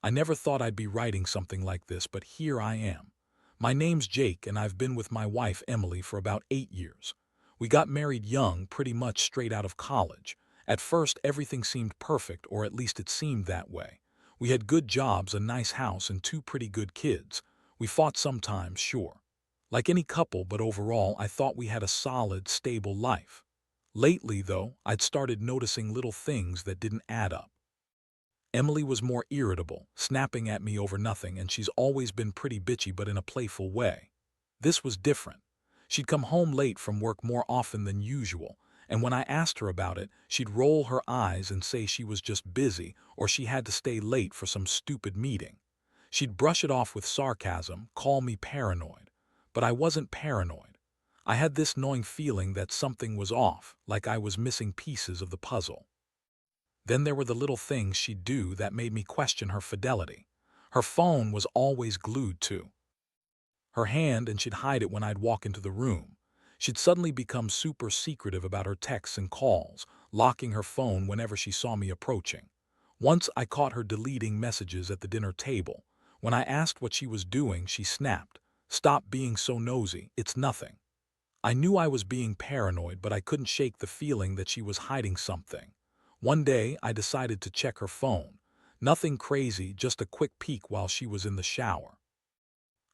I never thought I'd be writing something like this, but here I am. My name's Jake, and I've been with my wife, Emily, for about 8 years. We got married young, pretty much straight out of college. At first, everything seemed perfect, or at least it seemed that way. We had good jobs, a nice house, and two pretty good kids. We fought sometimes, sure. Like any couple, but overall, I thought we had a solid, stable life. Lately, though, I'd started noticing little things that didn't add up. Emily was more irritable, snapping at me over nothing, and she's always been pretty bitchy but in a playful way. This was different. She'd come home late from work more often than usual, and when I asked her about it, she'd roll her eyes and say she was just busy or she had to stay late for some stupid meeting. She'd brush it off with sarcasm, call me paranoid. But I wasn't paranoid. I had this gnawing feeling that something was off, like I was missing pieces of the puzzle. Then there were the little things she'd do that made me question her fidelity. Her phone was always glued to her hand, and she'd hide it when I'd walk into the room. She'd suddenly become super secretive about her texts and calls, locking her phone whenever she saw me approaching. Once I caught her deleting messages at the dinner table. When I asked what she was doing, she snapped, "Stop being so nosy, it's nothing." I knew I was being paranoid, but I couldn't shake the feeling that she was hiding something. One day, I decided to check her phone. Nothing crazy, just a quick peek while she was in the shower.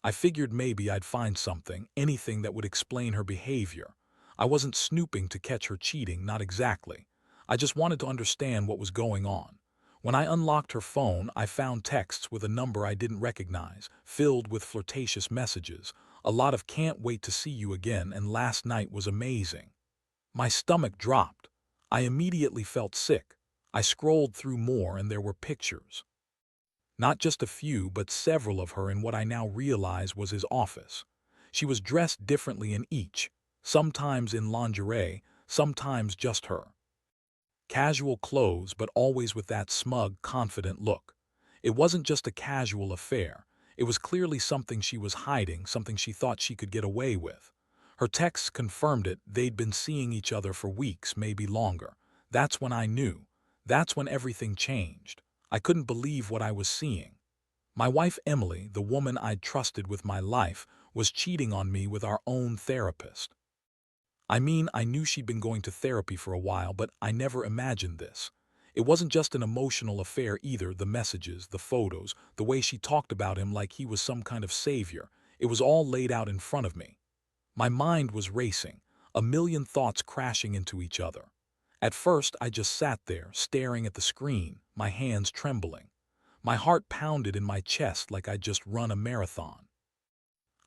I figured maybe I'd find something, anything that would explain her behavior. I wasn't snooping to catch her cheating, not exactly. I just wanted to understand what was going on. When I unlocked her phone, I found texts with a number I didn't recognize, filled with flirtatious messages, a lot of "can't wait to see you again" and "last night was amazing." My stomach dropped. I immediately felt sick. I scrolled through more, and there were pictures. Not just a few, but several of her in what I now realize was his office. She was dressed differently in each, sometimes in lingerie, sometimes just her. Casual clothes, but always with that smug, confident look. It wasn't just a casual affair. It was clearly something she was hiding, something she thought she could get away with. Her texts confirmed it. They'd been seeing each other for weeks, maybe longer. That's when I knew. That's when everything changed. I couldn't believe what I was seeing. My wife Emily, the woman I'd trusted with my life, was cheating on me with our own therapist. I mean, I knew she'd been going to therapy for a while, but I never imagined this. It wasn't just an emotional affair either, the messages, the photos, the way she talked about him like he was some kind of savior. It was all laid out in front of me. My mind was racing, a million thoughts crashing into each other. At first, I just sat there, staring at the screen, my hands trembling. My heart pounded in my chest like I'd just run a marathon.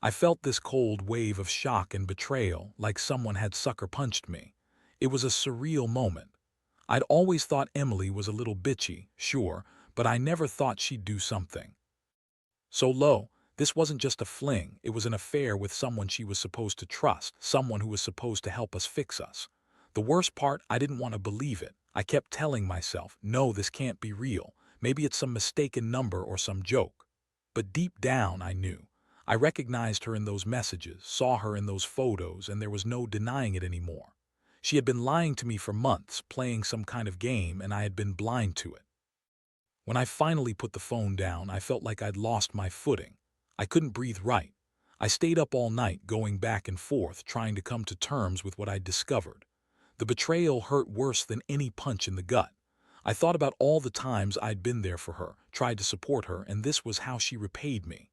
I felt this cold wave of shock and betrayal, like someone had sucker punched me. It was a surreal moment. I'd always thought Emily was a little bitchy, sure, but I never thought she'd do something so low. This wasn't just a fling, it was an affair with someone she was supposed to trust, someone who was supposed to help us fix us. The worst part, I didn't want to believe it. I kept telling myself, no, this can't be real. Maybe it's some mistaken number or some joke. But deep down, I knew. I recognized her in those messages, saw her in those photos, and there was no denying it anymore. She had been lying to me for months, playing some kind of game, and I had been blind to it. When I finally put the phone down, I felt like I'd lost my footing. I couldn't breathe right. I stayed up all night, going back and forth, trying to come to terms with what I'd discovered. The betrayal hurt worse than any punch in the gut. I thought about all the times I'd been there for her, tried to support her, and this was how she repaid me.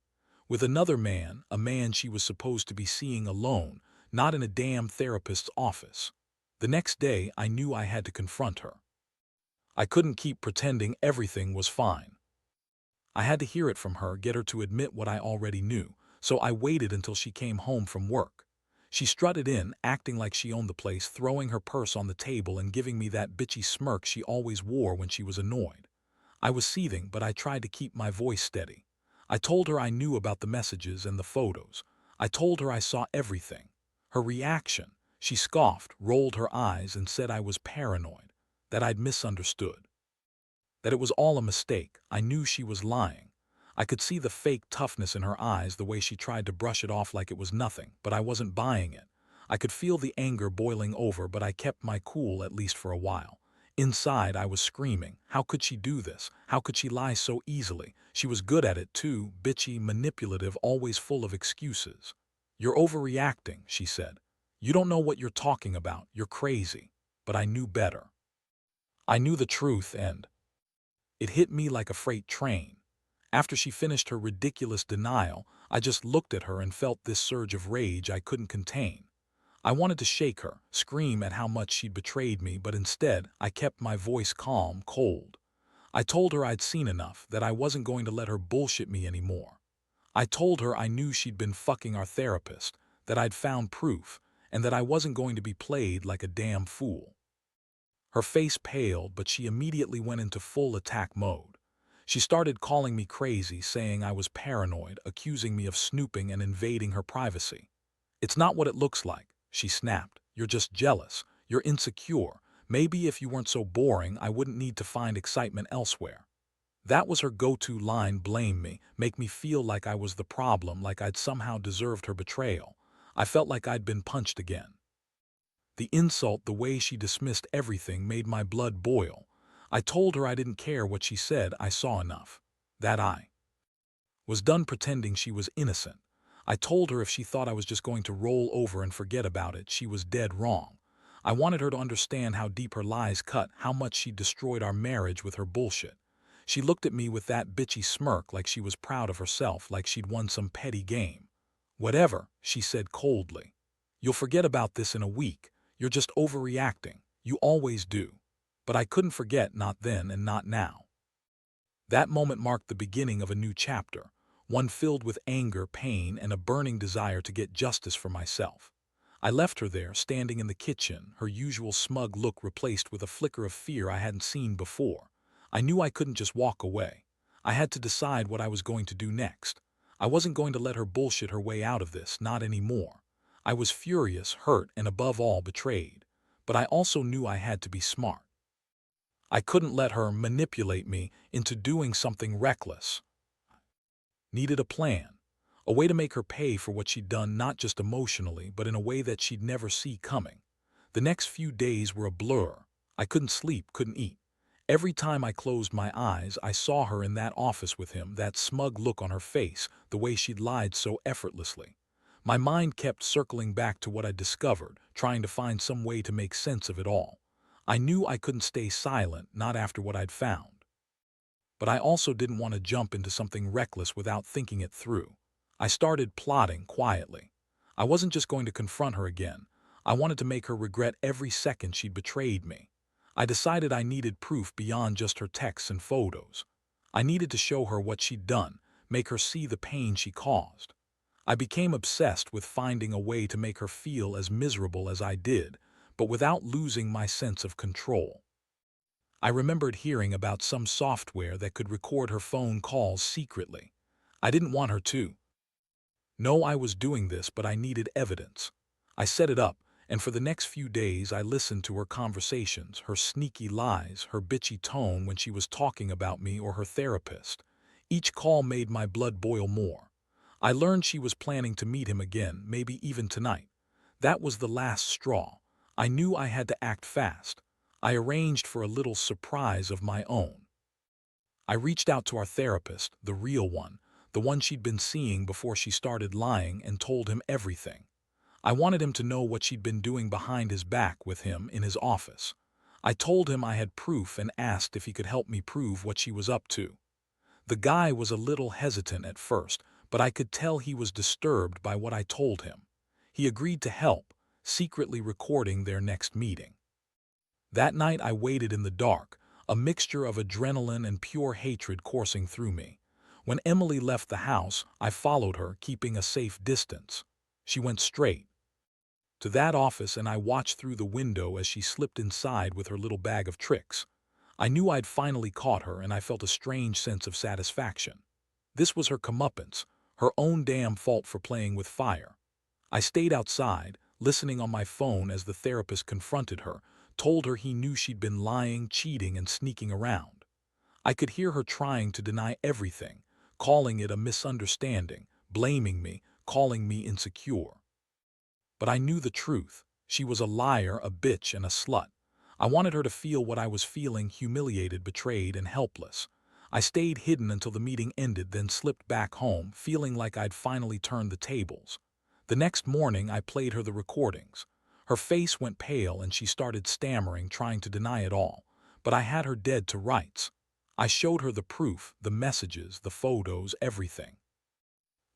With another man, a man she was supposed to be seeing alone, not in a damn therapist's office. The next day, I knew I had to confront her. I couldn't keep pretending everything was fine. I had to hear it from her, get her to admit what I already knew, so I waited until she came home from work. She strutted in, acting like she owned the place, throwing her purse on the table and giving me that bitchy smirk she always wore when she was annoyed. I was seething, but I tried to keep my voice steady. I told her I knew about the messages and the photos. I told her I saw everything. Her reaction: she scoffed, rolled her eyes, and said I was paranoid, that I'd misunderstood, that it was all a mistake. I knew she was lying. I could see the fake toughness in her eyes, the way she tried to brush it off like it was nothing, but I wasn't buying it. I could feel the anger boiling over, but I kept my cool, at least for a while. Inside, I was screaming. How could she do this? How could she lie so easily? She was good at it too, bitchy, manipulative, always full of excuses. "You're overreacting," she said. "You don't know what you're talking about. You're crazy." But I knew better. I knew the truth, and it hit me like a freight train. After she finished her ridiculous denial, I just looked at her and felt this surge of rage I couldn't contain. I wanted to shake her, scream at how much she'd betrayed me, but instead, I kept my voice calm, cold. I told her I'd seen enough, that I wasn't going to let her bullshit me anymore. I told her I knew she'd been fucking our therapist, that I'd found proof, and that I wasn't going to be played like a damn fool. Her face paled, but she immediately went into full attack mode. She started calling me crazy, saying I was paranoid, accusing me of snooping and invading her privacy. "It's not what it looks like," she snapped. "You're just jealous. You're insecure. Maybe if you weren't so boring, I wouldn't need to find excitement elsewhere." That was her go-to line: blame me, make me feel like I was the problem, like I'd somehow deserved her betrayal. I felt like I'd been punched again. The insult, the way she dismissed everything, made my blood boil. I told her I didn't care what she said, I saw enough. That I was done pretending she was innocent. I told her if she thought I was just going to roll over and forget about it, she was dead wrong. I wanted her to understand how deep her lies cut, how much she destroyed our marriage with her bullshit. She looked at me with that bitchy smirk, like she was proud of herself, like she'd won some petty game. "Whatever," she said coldly. "You'll forget about this in a week. You're just overreacting. You always do." But I couldn't forget, not then and not now. That moment marked the beginning of a new chapter, one filled with anger, pain, and a burning desire to get justice for myself. I left her there, standing in the kitchen, her usual smug look replaced with a flicker of fear I hadn't seen before. I knew I couldn't just walk away. I had to decide what I was going to do next. I wasn't going to let her bullshit her way out of this, not anymore. I was furious, hurt, and above all, betrayed. But I also knew I had to be smart. I couldn't let her manipulate me into doing something reckless. Needed a plan, a way to make her pay for what she'd done, not just emotionally, but in a way that she'd never see coming. The next few days were a blur. I couldn't sleep, couldn't eat. Every time I closed my eyes, I saw her in that office with him, that smug look on her face, the way she'd lied so effortlessly. My mind kept circling back to what I'd discovered, trying to find some way to make sense of it all. I knew I couldn't stay silent, not after what I'd found. But I also didn't want to jump into something reckless without thinking it through. I started plotting quietly. I wasn't just going to confront her again. I wanted to make her regret every second she'd betrayed me. I decided I needed proof beyond just her texts and photos. I needed to show her what she'd done, make her see the pain she caused. I became obsessed with finding a way to make her feel as miserable as I did, but without losing my sense of control. I remembered hearing about some software that could record her phone calls secretly. I didn't want her to know I was doing this, but I needed evidence. I set it up, and for the next few days I listened to her conversations, her sneaky lies, her bitchy tone when she was talking about me or her therapist. Each call made my blood boil more. I learned she was planning to meet him again, maybe even tonight. That was the last straw. I knew I had to act fast. I arranged for a little surprise of my own. I reached out to our therapist, the real one, the one she'd been seeing before she started lying, and told him everything. I wanted him to know what she'd been doing behind his back with him in his office. I told him I had proof and asked if he could help me prove what she was up to. The guy was a little hesitant at first, but I could tell he was disturbed by what I told him. He agreed to help, secretly recording their next meeting. That night I waited in the dark, a mixture of adrenaline and pure hatred coursing through me. When Emily left the house, I followed her, keeping a safe distance. She went straight to that office, and I watched through the window as she slipped inside with her little bag of tricks. I knew I'd finally caught her, and I felt a strange sense of satisfaction. This was her comeuppance, her own damn fault for playing with fire. I stayed outside, listening on my phone as the therapist confronted her, told her he knew she'd been lying, cheating, and sneaking around. I could hear her trying to deny everything, calling it a misunderstanding, blaming me, calling me insecure. But I knew the truth. She was a liar, a bitch, and a slut. I wanted her to feel what I was feeling: humiliated, betrayed, and helpless. I stayed hidden until the meeting ended, then slipped back home, feeling like I'd finally turned the tables. The next morning, I played her the recordings. Her face went pale and she started stammering, trying to deny it all. But I had her dead to rights. I showed her the proof, the messages, the photos, everything.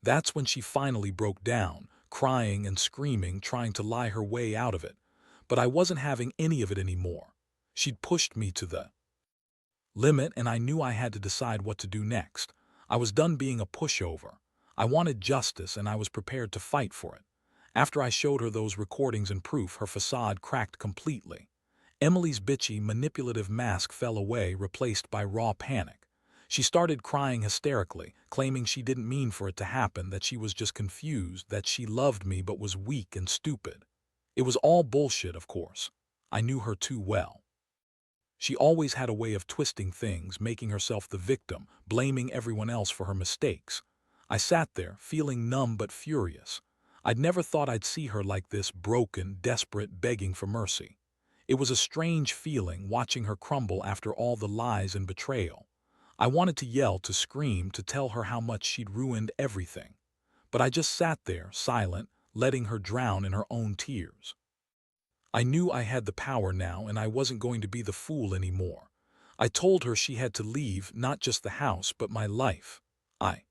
That's when she finally broke down, crying and screaming, trying to lie her way out of it. But I wasn't having any of it anymore. She'd pushed me to the limit, and I knew I had to decide what to do next. I was done being a pushover. I wanted justice, and I was prepared to fight for it. After I showed her those recordings and proof, her facade cracked completely. Emily's bitchy, manipulative mask fell away, replaced by raw panic. She started crying hysterically, claiming she didn't mean for it to happen, that she was just confused, that she loved me but was weak and stupid. It was all bullshit, of course. I knew her too well. She always had a way of twisting things, making herself the victim, blaming everyone else for her mistakes. I sat there, feeling numb but furious. I'd never thought I'd see her like this, broken, desperate, begging for mercy. It was a strange feeling, watching her crumble after all the lies and betrayal. I wanted to yell, to scream, to tell her how much she'd ruined everything. But I just sat there, silent, letting her drown in her own tears. I knew I had the power now, and I wasn't going to be the fool anymore. I told her she had to leave, not just the house, but my life. I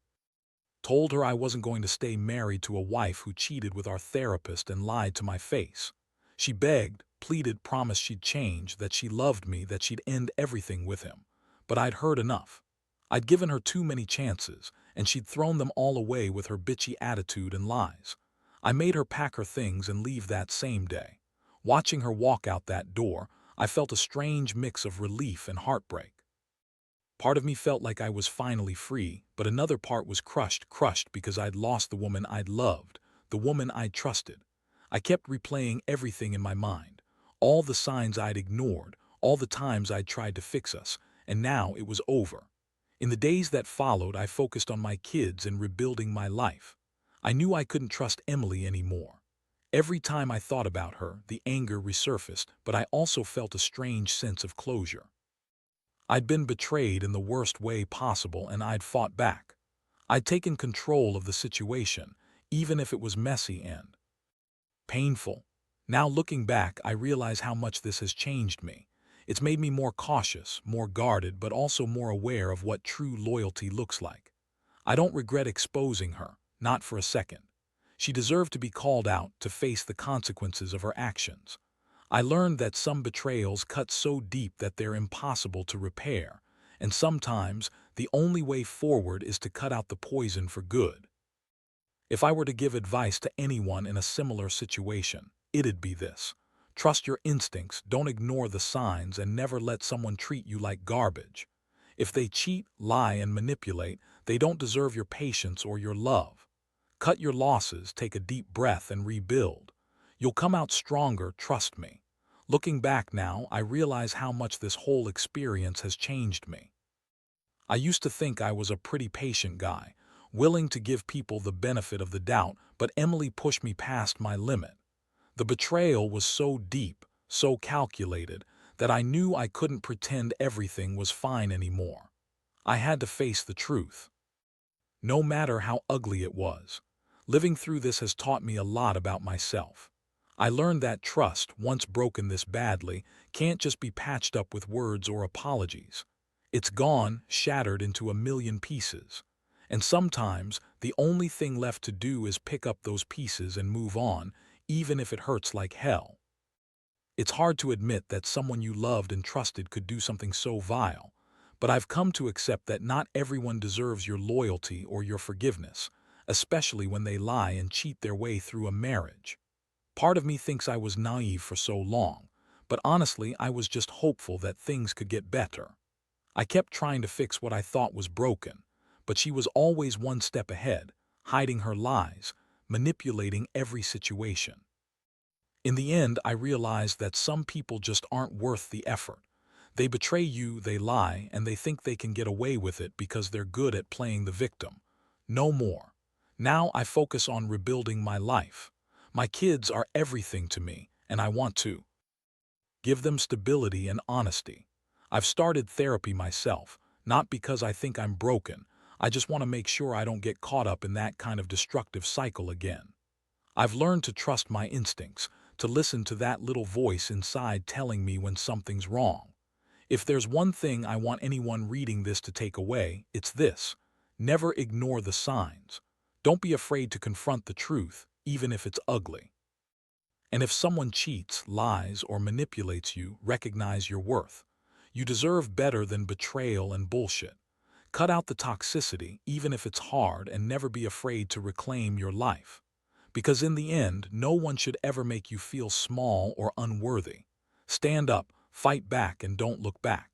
told her I wasn't going to stay married to a wife who cheated with our therapist and lied to my face. She begged, pleaded, promised she'd change, that she loved me, that she'd end everything with him. But I'd heard enough. I'd given her too many chances, and she'd thrown them all away with her bitchy attitude and lies. I made her pack her things and leave that same day. Watching her walk out that door, I felt a strange mix of relief and heartbreak. Part of me felt like I was finally free, but another part was crushed because I'd lost the woman I'd loved, the woman I'd trusted. I kept replaying everything in my mind, all the signs I'd ignored, all the times I'd tried to fix us, and now it was over. In the days that followed, I focused on my kids and rebuilding my life. I knew I couldn't trust Emily anymore. Every time I thought about her, the anger resurfaced, but I also felt a strange sense of closure. I'd been betrayed in the worst way possible, and I'd fought back. I'd taken control of the situation, even if it was messy and painful. Now looking back, I realize how much this has changed me. It's made me more cautious, more guarded, but also more aware of what true loyalty looks like. I don't regret exposing her, not for a second. She deserved to be called out, to face the consequences of her actions. I learned that some betrayals cut so deep that they're impossible to repair, and sometimes the only way forward is to cut out the poison for good. If I were to give advice to anyone in a similar situation, it'd be this: trust your instincts, don't ignore the signs, and never let someone treat you like garbage. If they cheat, lie, and manipulate, they don't deserve your patience or your love. Cut your losses, take a deep breath, and rebuild. You'll come out stronger, trust me. Looking back now, I realize how much this whole experience has changed me. I used to think I was a pretty patient guy, willing to give people the benefit of the doubt, but Emily pushed me past my limit. The betrayal was so deep, so calculated, that I knew I couldn't pretend everything was fine anymore. I had to face the truth, no matter how ugly it was. Living through this has taught me a lot about myself. I learned that trust, once broken this badly, can't just be patched up with words or apologies. It's gone, shattered into a million pieces. And sometimes, the only thing left to do is pick up those pieces and move on, even if it hurts like hell. It's hard to admit that someone you loved and trusted could do something so vile, but I've come to accept that not everyone deserves your loyalty or your forgiveness, especially when they lie and cheat their way through a marriage. Part of me thinks I was naive for so long, but honestly, I was just hopeful that things could get better. I kept trying to fix what I thought was broken, but she was always one step ahead, hiding her lies, manipulating every situation. In the end, I realized that some people just aren't worth the effort. They betray you, they lie, and they think they can get away with it because they're good at playing the victim. No more. Now I focus on rebuilding my life. My kids are everything to me, and I want to Give them stability and honesty. I've started therapy myself, not because I think I'm broken. I just want to make sure I don't get caught up in that kind of destructive cycle again. I've learned to trust my instincts, to listen to that little voice inside telling me when something's wrong. If there's one thing I want anyone reading this to take away, it's this: never ignore the signs. Don't be afraid to confront the truth, even if it's ugly. And if someone cheats, lies, or manipulates you, recognize your worth. You deserve better than betrayal and bullshit. Cut out the toxicity, even if it's hard, and never be afraid to reclaim your life. Because in the end, no one should ever make you feel small or unworthy. Stand up, fight back, and don't look back.